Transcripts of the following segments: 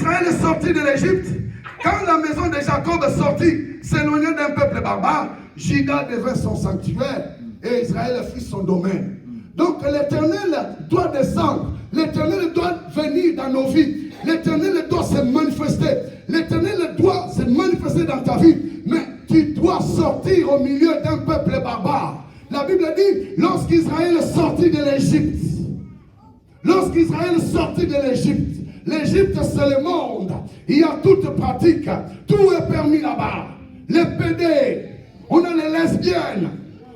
Israël est sorti de l'Égypte, quand la maison de Jacob est sortie, s'éloignant d'un peuple barbare, Juda devint son sanctuaire et Israël fit son domaine. Donc l'Éternel doit descendre, l'Éternel doit venir dans nos vies, l'Éternel doit se manifester, l'Éternel doit se manifester dans ta vie, mais tu dois sortir au milieu d'un peuple barbare. La Bible dit, lorsqu'Israël est sorti de l'Égypte, l'Égypte c'est le monde, il y a toute pratique, tout est permis là-bas. Les pédés, on a les lesbiennes,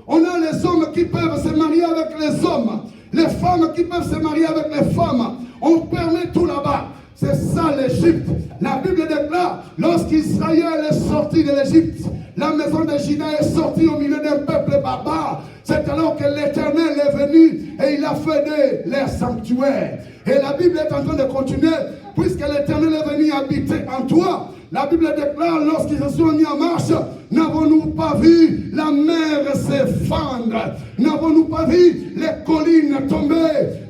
on a les hommes qui peuvent se marier avec les hommes, les femmes qui peuvent se marier avec les femmes, on permet tout là-bas. C'est ça l'Égypte. La Bible déclare, lorsqu'Israël est sorti de l'Égypte, la maison de Juda est sortie au milieu d'un peuple barbare. C'est alors que l'Éternel est venu et il a fait leur sanctuaire. Et la Bible est en train de continuer, puisque l'Éternel est venu habiter en toi. La Bible déclare, lorsqu'ils se sont mis en marche, n'avons-nous pas vu la mer s'effondrer? N'avons-nous pas vu les collines tomber?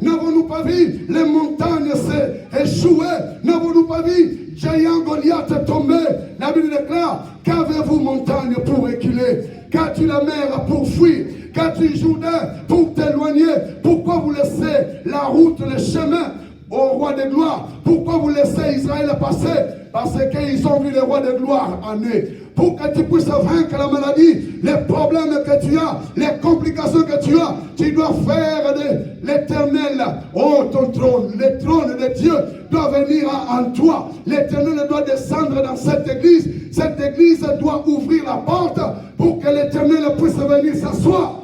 N'avons-nous pas vu les montagnes s'échouer? N'avons-nous pas vu géant Goliath tomber? La Bible déclare, qu'avez-vous montagne pour reculer? Qu'as-tu la mer pour fuir? Qu'as-tu Jourdain pour t'éloigner? Pourquoi vous laissez la route, le chemin au roi de gloire? Pourquoi vous laissez Israël passer? Parce qu'ils ont vu le roi de gloire en eux. Pour que tu puisses vaincre la maladie, les problèmes que tu as, les complications que tu as, tu dois faire de l'Éternel, oh ton trône, le trône de Dieu doit venir en toi. L'Éternel doit descendre dans cette église. Cette église doit ouvrir la porte pour que l'Éternel puisse venir s'asseoir.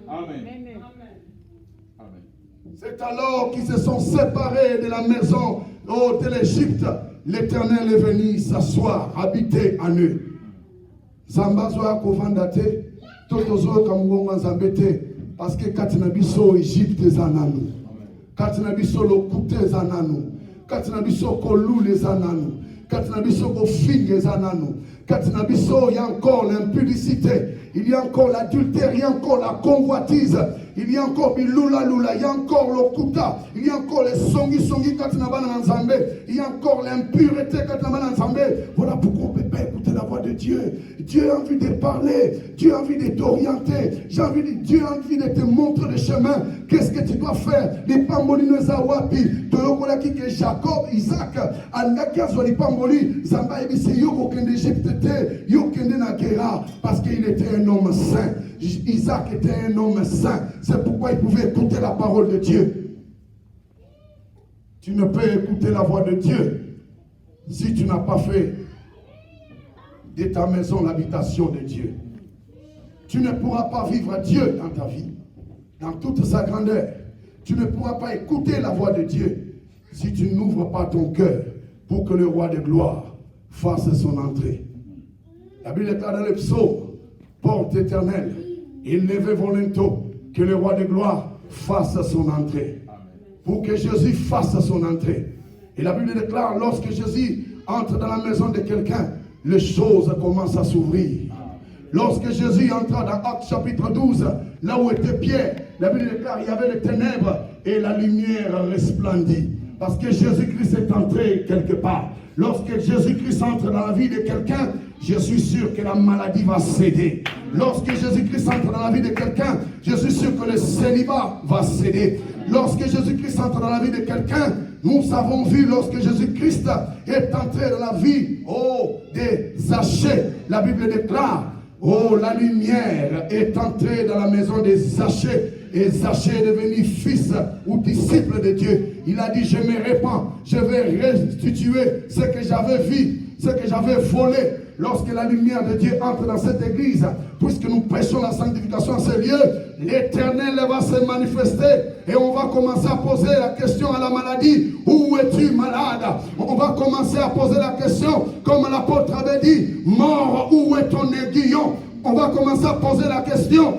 Amen. C'est alors qu'ils se sont séparés de la maison de l'Égypte. L'Éternel est venu s'asseoir, habiter en eux. Zambazoa kovandate, totozo kamungonga zambete, parce que katinabiso Égypte zananu, katinabiso lokute zananu, katinabiso kolule zananu, katinabiso kofinge zananu, katinabiso il y a encore l'impudicité, il y a encore l'adultère, il y a encore la convoitise, il y a encore bilula lula, il y a encore l'okuta, il y a encore les songi songi katinabana nzambe, il y a encore l'impureté katinabana nzambe. Voilà pourquoi on ne peut pas écouter la voix de Dieu. Dieu a envie de parler, Dieu a envie de t'orienter, Dieu a envie de te montrer le chemin. Qu'est-ce que tu dois faire? Les pambolino zawapi, toyokola kike Jacob, Isaac, andakiazo les pamboli, zamba ebisi yoko kende Égypte, yoko kende na Gera, parce qu'il était un homme saint. Isaac était un homme saint. C'est pourquoi il pouvait écouter la parole de Dieu. Tu ne peux écouter la voix de Dieu si tu n'as pas fait de ta maison l'habitation de Dieu. Tu ne pourras pas vivre Dieu dans ta vie, dans toute sa grandeur. Tu ne pourras pas écouter la voix de Dieu si tu n'ouvres pas ton cœur pour que le roi de gloire fasse son entrée. La Bible déclare dans le psaume, porte éternelle, élevez vos linteaux, que le roi de gloire fasse son entrée. Pour que Jésus fasse son entrée. Et la Bible déclare, lorsque Jésus entre dans la maison de quelqu'un, les choses commencent à s'ouvrir. Lorsque Jésus entra dans Actes chapitre 12, là où était Pierre, la Bible déclare, il y avait les ténèbres et la lumière resplendit. Parce que Jésus-Christ est entré quelque part. Lorsque Jésus-Christ entre dans la vie de quelqu'un, je suis sûr que la maladie va céder. Lorsque Jésus-Christ entre dans la vie de quelqu'un, je suis sûr que le célibat va céder. Lorsque Jésus-Christ entre dans la vie de quelqu'un, nous avons vu lorsque Jésus-Christ est entré dans la vie des Zachée. La Bible déclare, la lumière est entrée dans la maison des Zachée. Et Zachée est devenu fils ou disciple de Dieu. Il a dit, je me répands, je vais restituer ce que j'avais vu, ce que j'avais volé. Lorsque la lumière de Dieu entre dans cette église, puisque nous prêchons la sanctification à ce lieu, l'Éternel va se manifester et on va commencer à poser la question à la maladie, où es-tu malade? On va commencer à poser la question, comme l'apôtre avait dit, mort, où est ton aiguillon? On va commencer à poser la question,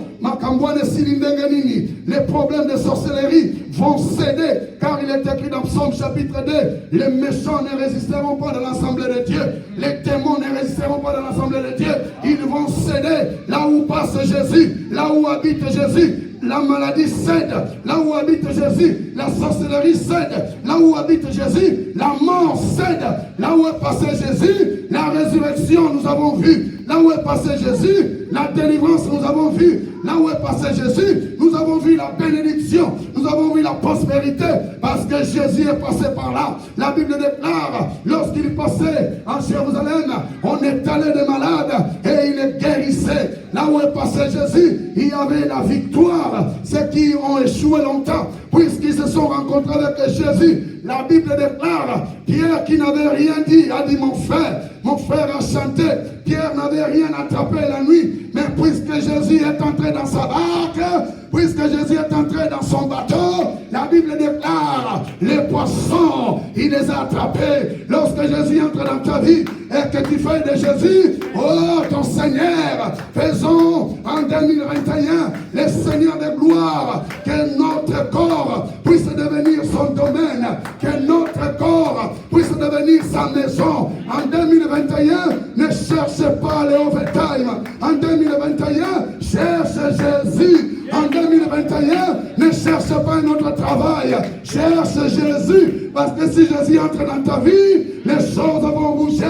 les problèmes de sorcellerie vont céder, car il est écrit dans Psaume chapitre 2, les méchants ne résisteront pas dans l'assemblée de Dieu, les démons ne résisteront pas dans l'assemblée de Dieu, ils vont céder là où passe Jésus, là où habite Jésus. la maladie cède. Là où habite Jésus, la sorcellerie cède. Là où habite Jésus, la mort cède. Là où est passé Jésus, la résurrection nous avons vu. Là où est passé Jésus, la délivrance nous avons vu. Là où est passé Jésus, nous avons vu la bénédiction, nous avons vu la prospérité, parce que Jésus est passé par là. La Bible déclare, lorsqu'il passait en Jérusalem, on étalait des malades et il les guérissait. Là où est passé Jésus, il y avait la victoire. Ceux qui ont échoué longtemps, puisqu'ils se sont rencontrés avec Jésus, la Bible déclare, Pierre qui n'avait rien dit, a dit mon frère a chanté. Pierre n'avait rien attrapé la nuit, mais puisque Jésus est entré dans sa barque, puisque Jésus est entré dans son bateau, la Bible déclare, les poissons, il les a attrapés. Lorsque Jésus entre dans ta vie et que tu fais de Jésus, oh ton Seigneur, faisons en 2021 les seigneurs de gloire, que notre corps puisse devenir son domaine, que notre corps puisse devenir sa maison. En 2021, ne cherche pas les overtime. En 2021, cherche Jésus. En 2021, ne cherche pas un autre travail. Cherche Jésus. Parce que si Jésus entre dans ta vie, les choses vont bouger.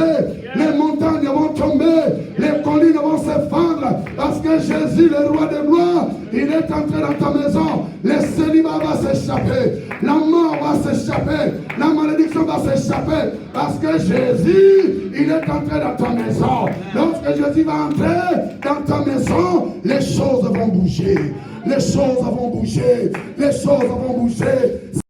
Les montagnes vont tomber. Les collines vont s'effondrer. Parce que Jésus, le roi de gloire, il est entré dans ta maison. Le célibat va s'échapper. La mort va s'échapper. La malédiction va s'échapper. Parce que Jésus, il est entré dans ta maison. Lorsque Jésus va entrer dans ta maison, les choses vont bouger. Les choses vont bouger. Les choses vont bouger.